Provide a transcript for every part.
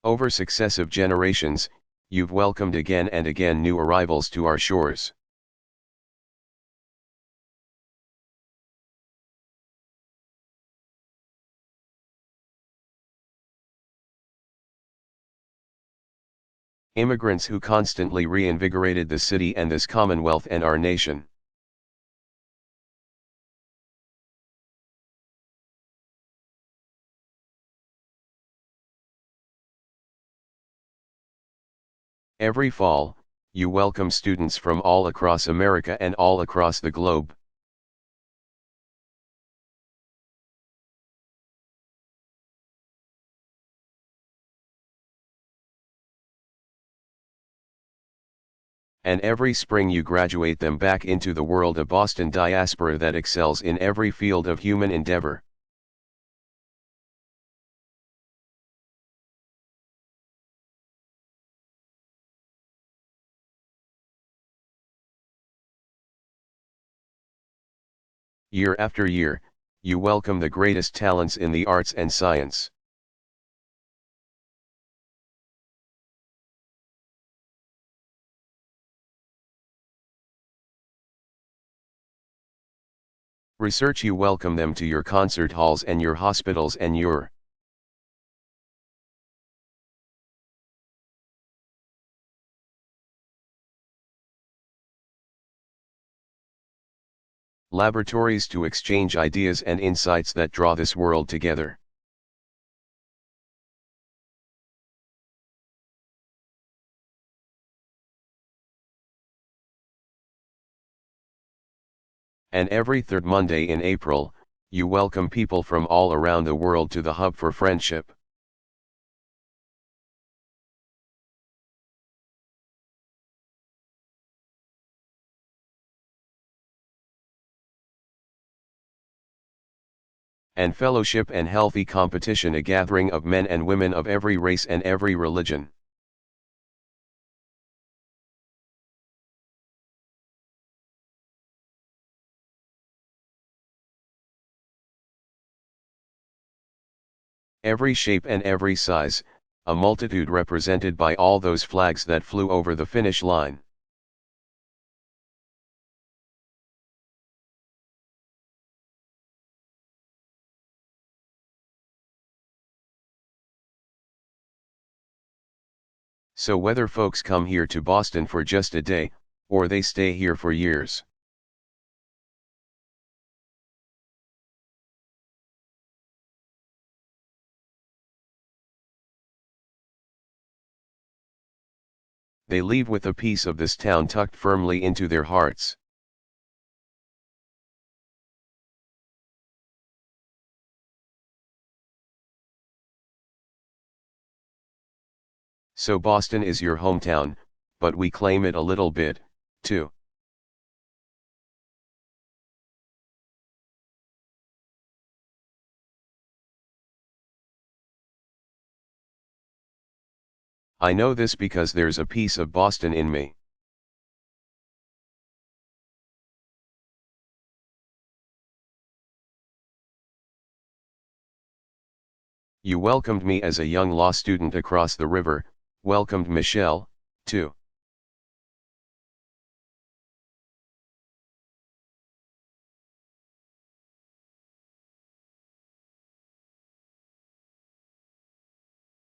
Over successive generations, you've welcomed again and again new arrivals to our shores. Immigrants who constantly reinvigorated the city and this Commonwealth and our nation. Every fall, you welcome students from all across America and all across the globe. And every spring you graduate them back into the world of Boston diaspora that excels in every field of human endeavor. Year after year, you welcome the greatest talents in the arts and science. Research, you welcome them to your concert halls and your hospitals and your laboratories to exchange ideas and insights that draw this world together. And every third Monday in April, you welcome people from all around the world to the hub for friendship. And fellowship and healthy competition, a gathering of men and women of every race and every religion. Every shape and every size, a multitude represented by all those flags that flew over the finish line. So whether folks come here to Boston for just a day, or they stay here for years, they leave with a piece of this town tucked firmly into their hearts. So Boston is your hometown, but we claim it a little bit, too. I know this because there's a piece of Boston in me. You welcomed me as a young law student across the river, welcomed Michelle, too.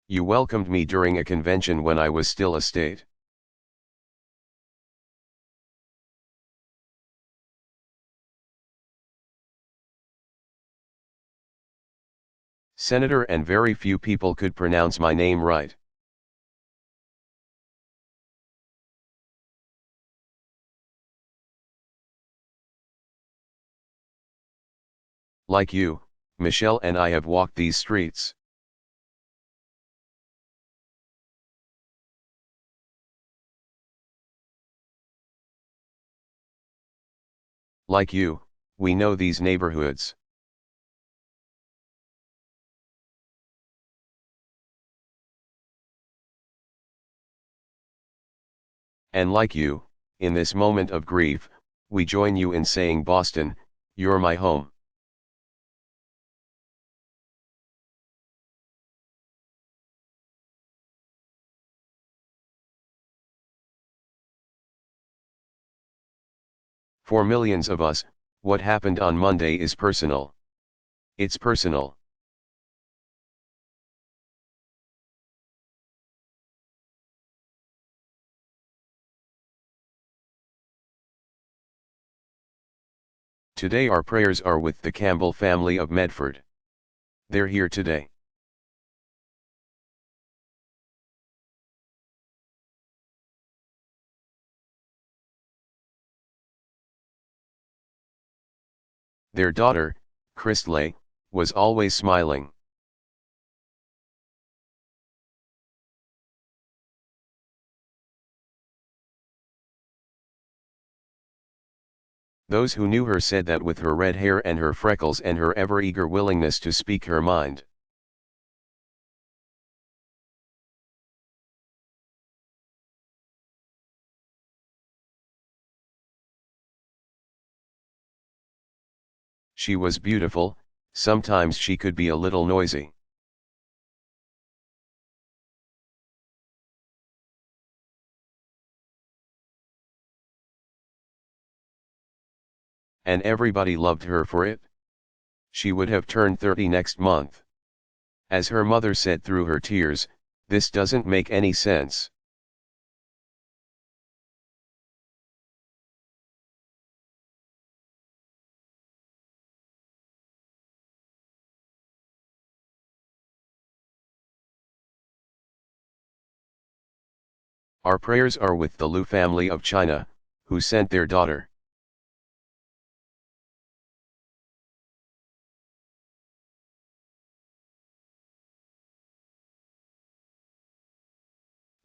You welcomed me during a convention when I was still a state. Senator, and very few people could pronounce my name right. Like you, Michelle and I have walked these streets. Like you, we know these neighborhoods. And like you, in this moment of grief, we join you in saying, Boston, you're my home. For millions of us, what happened on Monday is personal. It's personal. Today our prayers are with the Campbell family of Medford. They're here today. Their daughter, Christley, was always smiling. Those who knew her said that with her red hair and her freckles and her ever-eager willingness to speak her mind, she was beautiful. Sometimes she could be a little noisy. And everybody loved her for it. She would have turned 30 next month. As her mother said through her tears, "This doesn't make any sense." Our prayers are with the Liu family of China, who sent their daughter.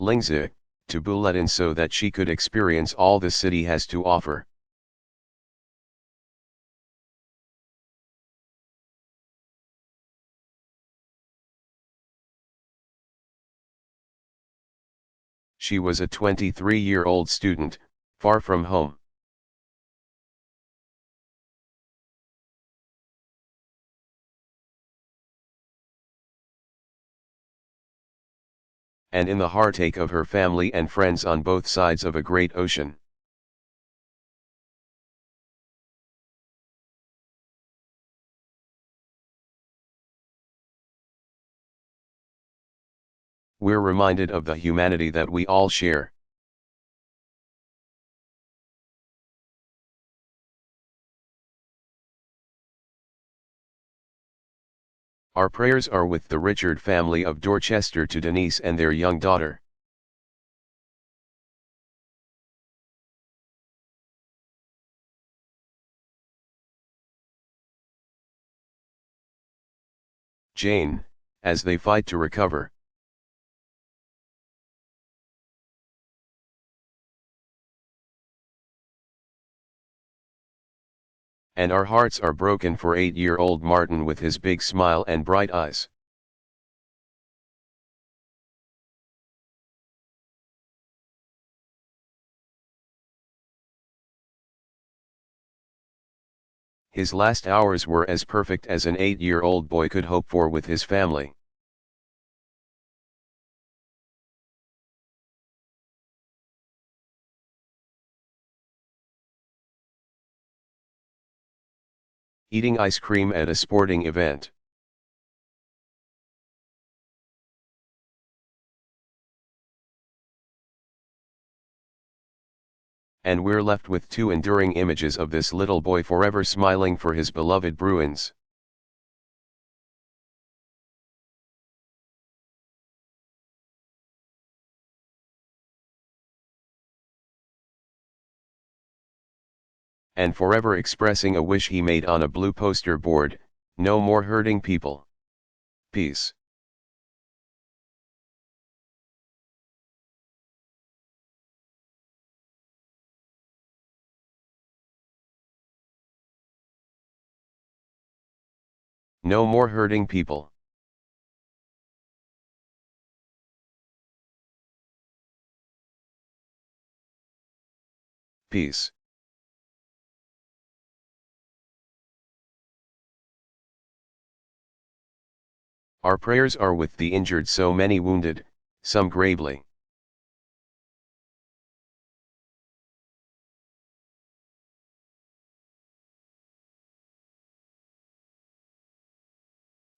Lingzi, to Bulletin so that she could experience all the city has to offer. She was a 23-year-old student, far from home. And in the heartache of her family and friends on both sides of a great ocean. We're reminded of the humanity that we all share. Our prayers are with the Richard family of Dorchester to Denise and their young daughter. Jane, as they fight to recover. And our hearts are broken for 8-year-old Martin with his big smile and bright eyes. His last hours were as perfect as an 8-year-old boy could hope for with his family. Eating ice cream at a sporting event. And we're left with two enduring images of this little boy forever smiling for his beloved Bruins. And forever expressing a wish he made on a blue poster board: no more hurting people. Peace. No more hurting people. Peace. Our prayers are with the injured, so many wounded, some gravely.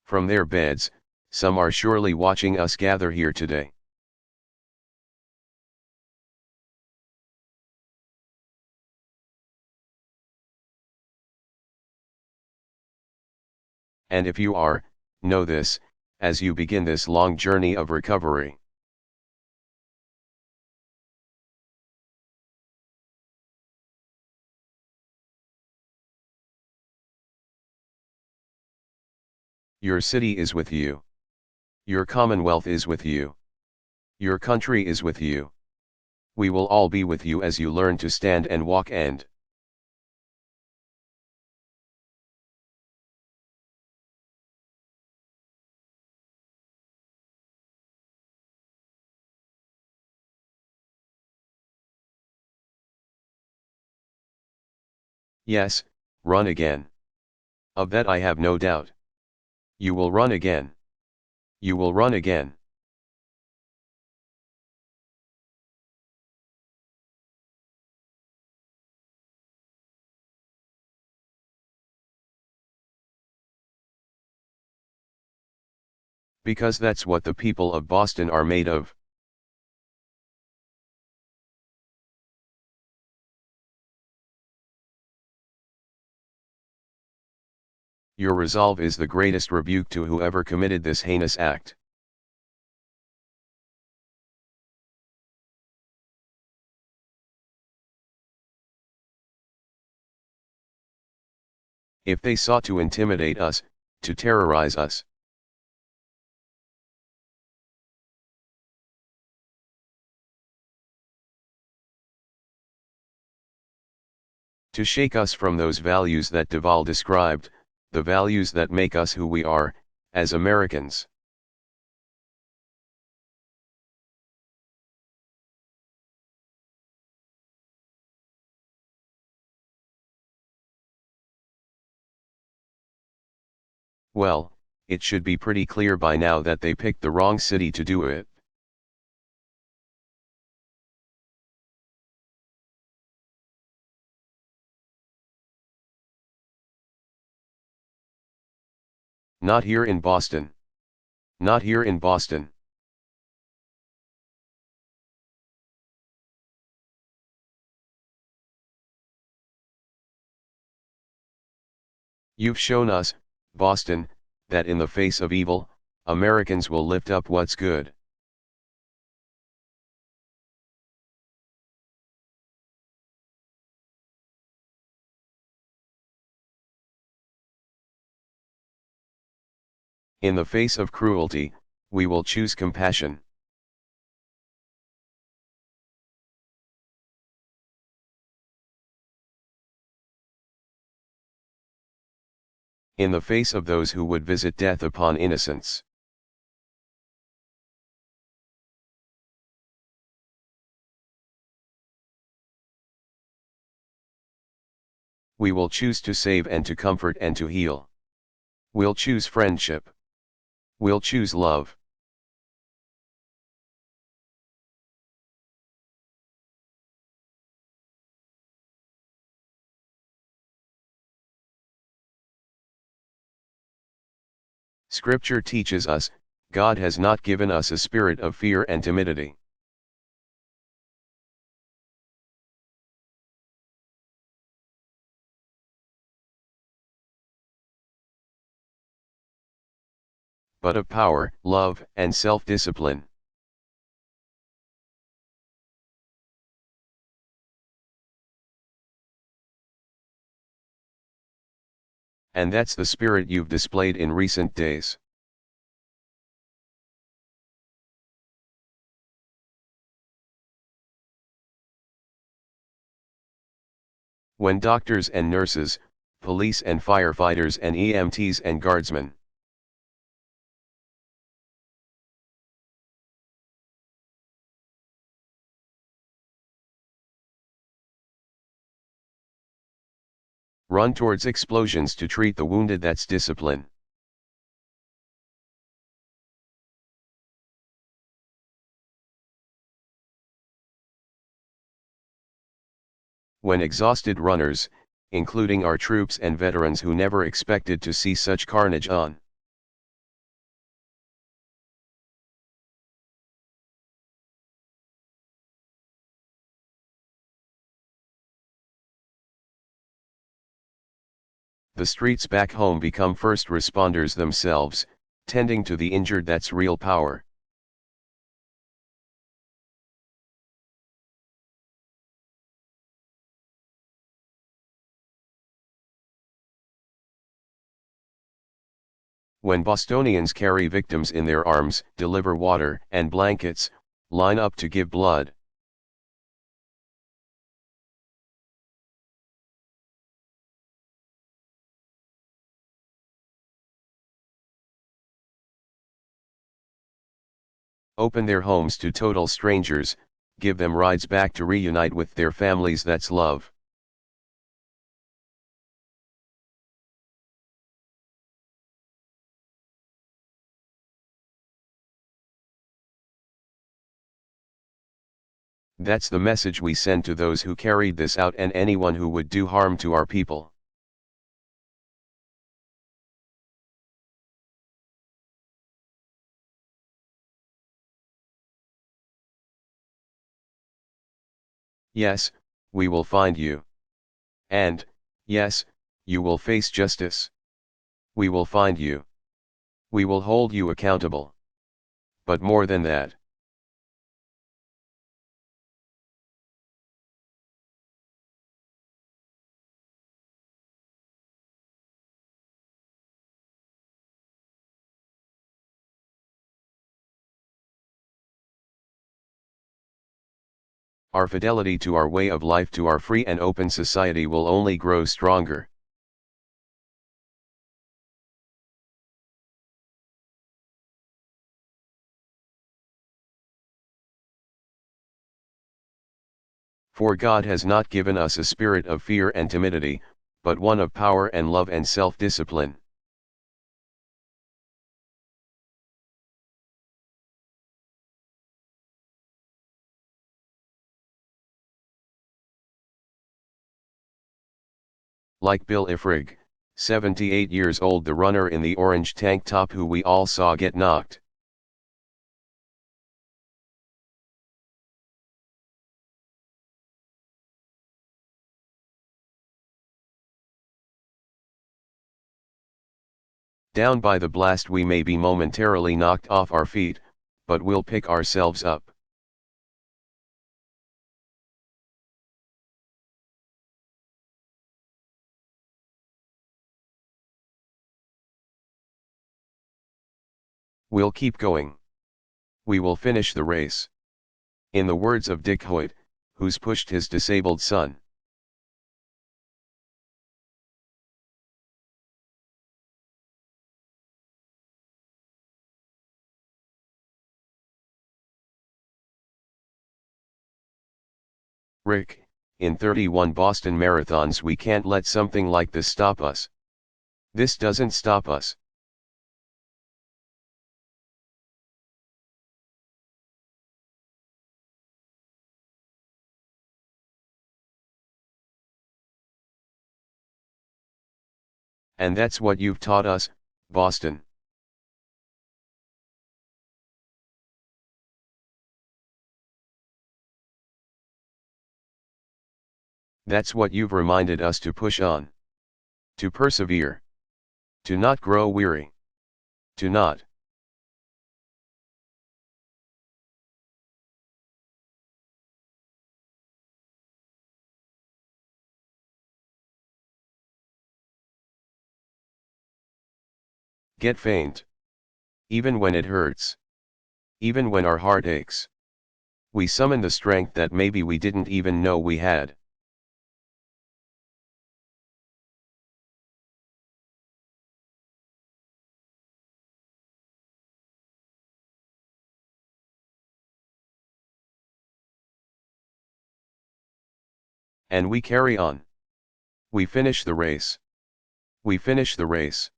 From their beds, some are surely watching us gather here today. And if you are, know this, as you begin this long journey of recovery. Your city is with you. Your commonwealth is with you. Your country is with you. We will all be with you as you learn to stand and walk and yes, run again. Of that I have no doubt. You will run again. You will run again. Because that's what the people of Boston are made of. Your resolve is the greatest rebuke to whoever committed this heinous act. If they sought to intimidate us, to terrorize us, to shake us from those values that Duval described, the values that make us who we are, as Americans. Well, it should be pretty clear by now that they picked the wrong city to do it. Not here in Boston. Not here in Boston. You've shown us, Boston, that in the face of evil, Americans will lift up what's good. In the face of cruelty, we will choose compassion. In the face of those who would visit death upon innocents. We will choose to save and to comfort and to heal. We'll choose friendship. We'll choose love. Scripture teaches us, God has not given us a spirit of fear and timidity. But of power, love, and self-discipline. And that's the spirit you've displayed in recent days. When doctors and nurses, police and firefighters and EMTs and guardsmen run towards explosions to treat the wounded, that's discipline. When exhausted runners, including our troops and veterans who never expected to see such carnage on the streets back home become first responders themselves, tending to the injured. That's real power. When Bostonians carry victims in their arms, deliver water and blankets, line up to give blood. Open their homes to total strangers, give them rides back to reunite with their families. That's love. That's the message we send to those who carried this out and anyone who would do harm to our people. Yes, we will find you. And, yes, you will face justice. We will find you. We will hold you accountable. But more than that, our fidelity to our way of life, to our free and open society, will only grow stronger. For God has not given us a spirit of fear and timidity, but one of power and love and self-discipline. Like Bill Ifrig, 78 years old, the runner in the orange tank top who we all saw get knocked down by the blast. We may be momentarily knocked off our feet, but we'll pick ourselves up. We'll keep going. We will finish the race. In the words of Dick Hoyt, who's pushed his disabled son. Rick, in 31 Boston marathons we can't let something like this stop us. This doesn't stop us. And that's what you've taught us, Boston. That's what you've reminded us, to push on. To persevere. To not grow weary. To not get faint. Even when it hurts. Even when our heart aches. We summon the strength that maybe we didn't even know we had. And we carry on. We finish the race. We finish the race.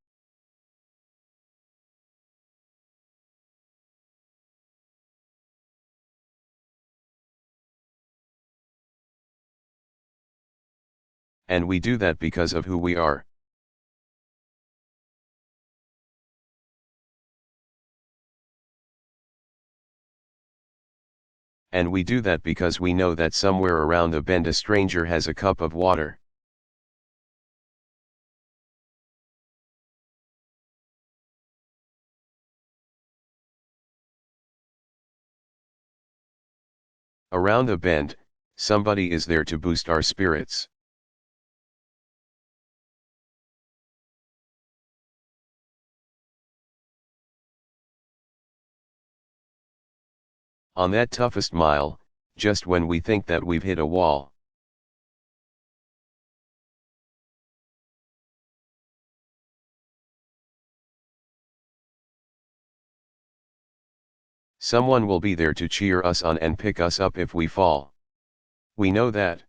And we do that because of who we are. And we do that because we know that somewhere around the bend a stranger has a cup of water. Around the bend, somebody is there to boost our spirits. On that toughest mile, just when we think that we've hit a wall. Someone will be there to cheer us on and pick us up if we fall. We know that.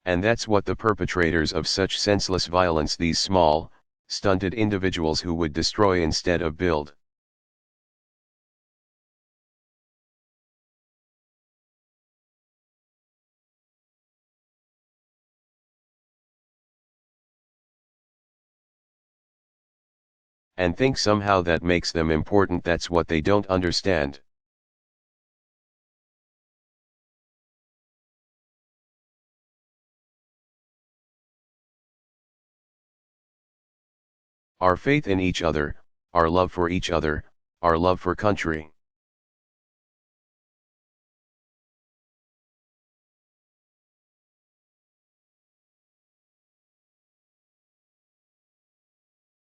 And that's what the perpetrators of such senseless violence, these small, stunted individuals who would destroy instead of build. And think somehow that makes them important. That's what they don't understand. Our faith in each other, our love for each other, our love for country.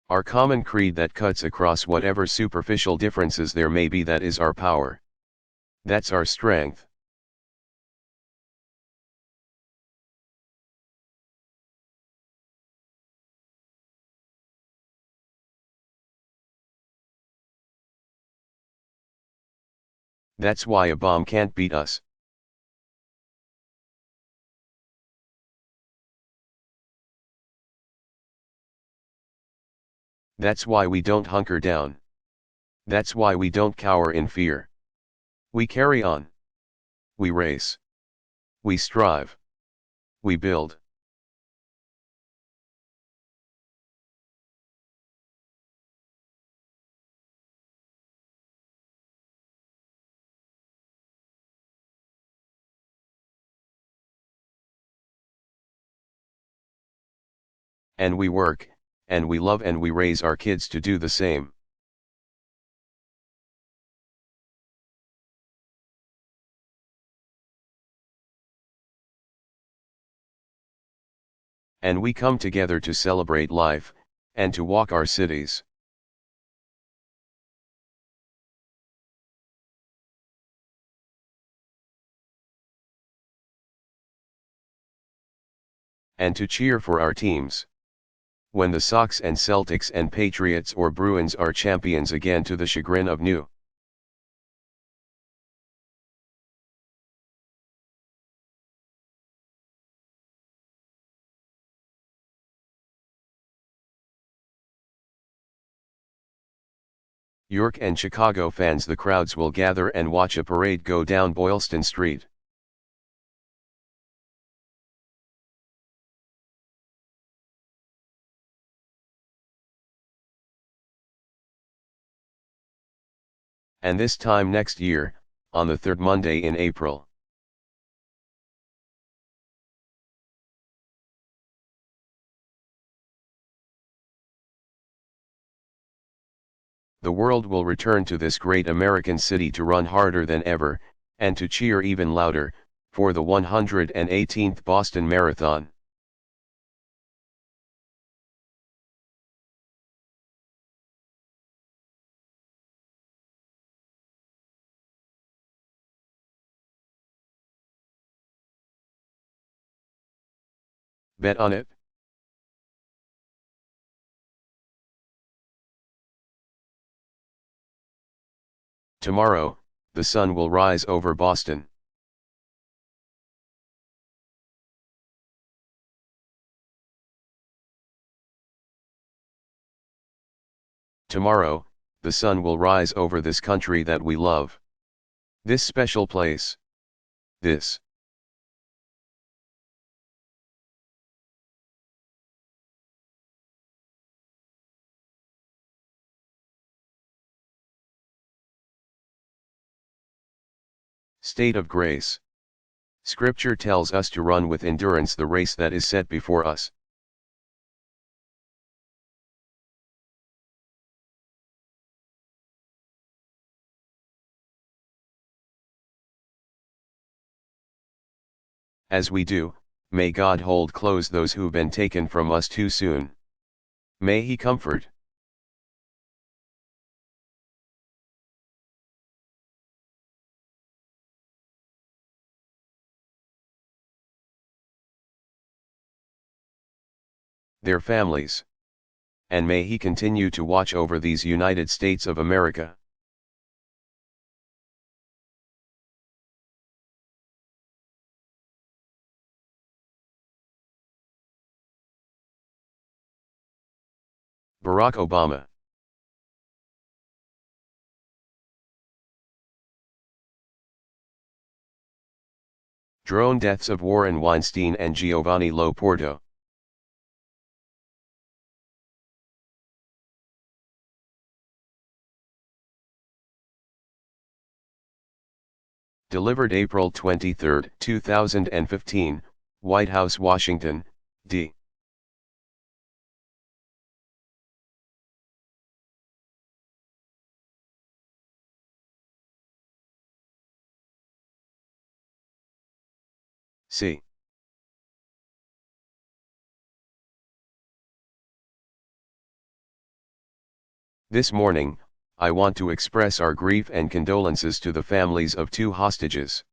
Our common creed that cuts across whatever superficial differences there may be. That is our power. That's our strength. That's why a bomb can't beat us. That's why we don't hunker down. That's why we don't cower in fear. We carry on. We race. We strive. We build. And we work, and we love, and we raise our kids to do the same. And we come together to celebrate life, and to walk our cities. And to cheer for our teams. When the Sox and Celtics and Patriots or Bruins are champions again, to the chagrin of New York and Chicago fans, the crowds will gather and watch a parade go down Boylston Street. And this time next year, on the third Monday in April. The world will return to this great American city to run harder than ever, and to cheer even louder, for the 118th Boston Marathon. Bet on it. Tomorrow, the sun will rise over Boston. Tomorrow, the sun will rise over this country that we love. This special place. This state of grace. Scripture tells us to run with endurance the race that is set before us. As we do, may God hold close those who've been taken from us too soon. May He comfort. Their families. And may He continue to watch over these United States of America. Barack Obama. Drone deaths of Warren Weinstein and Giovanni Lo Porto. Delivered April 23, 2015, White House, Washington, D. C. This morning, I want to express our grief and condolences to the families of two hostages.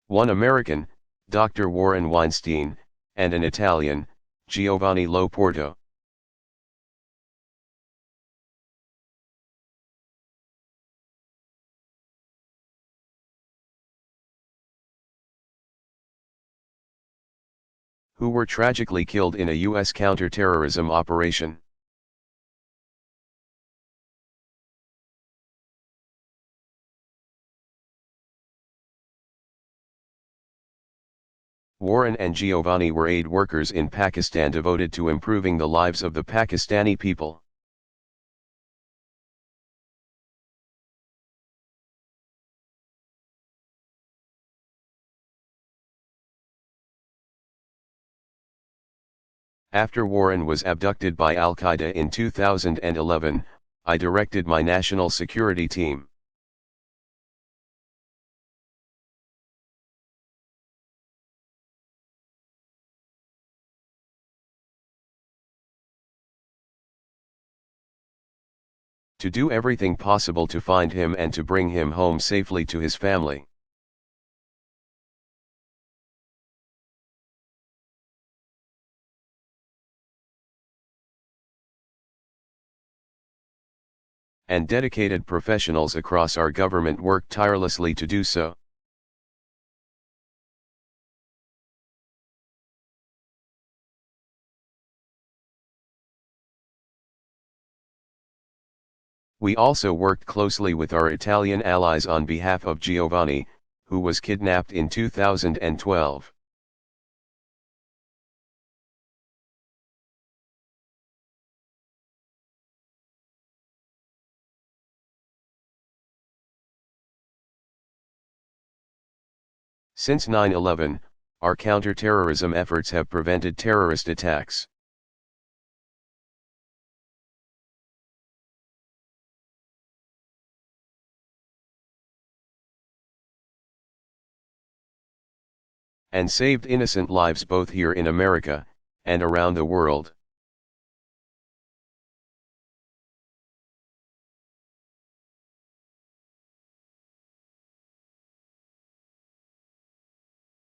One American, Dr. Warren Weinstein, and an Italian, Giovanni Lo Porto. Who were tragically killed in a U.S. counterterrorism operation. Warren and Giovanni were aid workers in Pakistan devoted to improving the lives of the Pakistani people. After Warren was abducted by Al-Qaeda in 2011, I directed my national security team. To do everything possible to find him and to bring him home safely to his family. And dedicated professionals across our government worked tirelessly to do so. We also worked closely with our Italian allies on behalf of Giovanni, who was kidnapped in 2012. Since 9/11, our counterterrorism efforts have prevented terrorist attacks. And saved innocent lives both here in America, and around the world.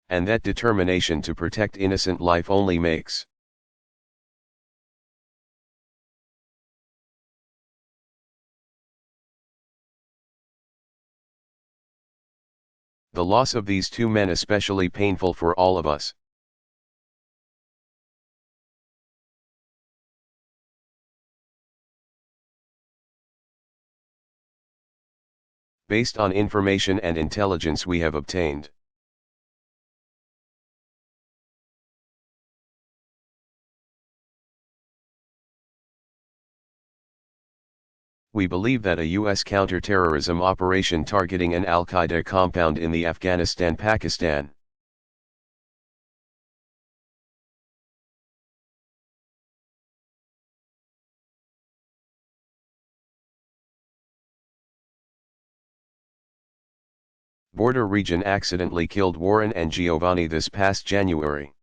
And that determination to protect innocent life only makes the loss of these two men especially painful for all of us. Based on information and intelligence we have obtained. We believe that a U.S. counter-terrorism operation targeting an Al-Qaeda compound in the Afghanistan-Pakistan. Border region accidentally killed Warren and Giovanni this past January.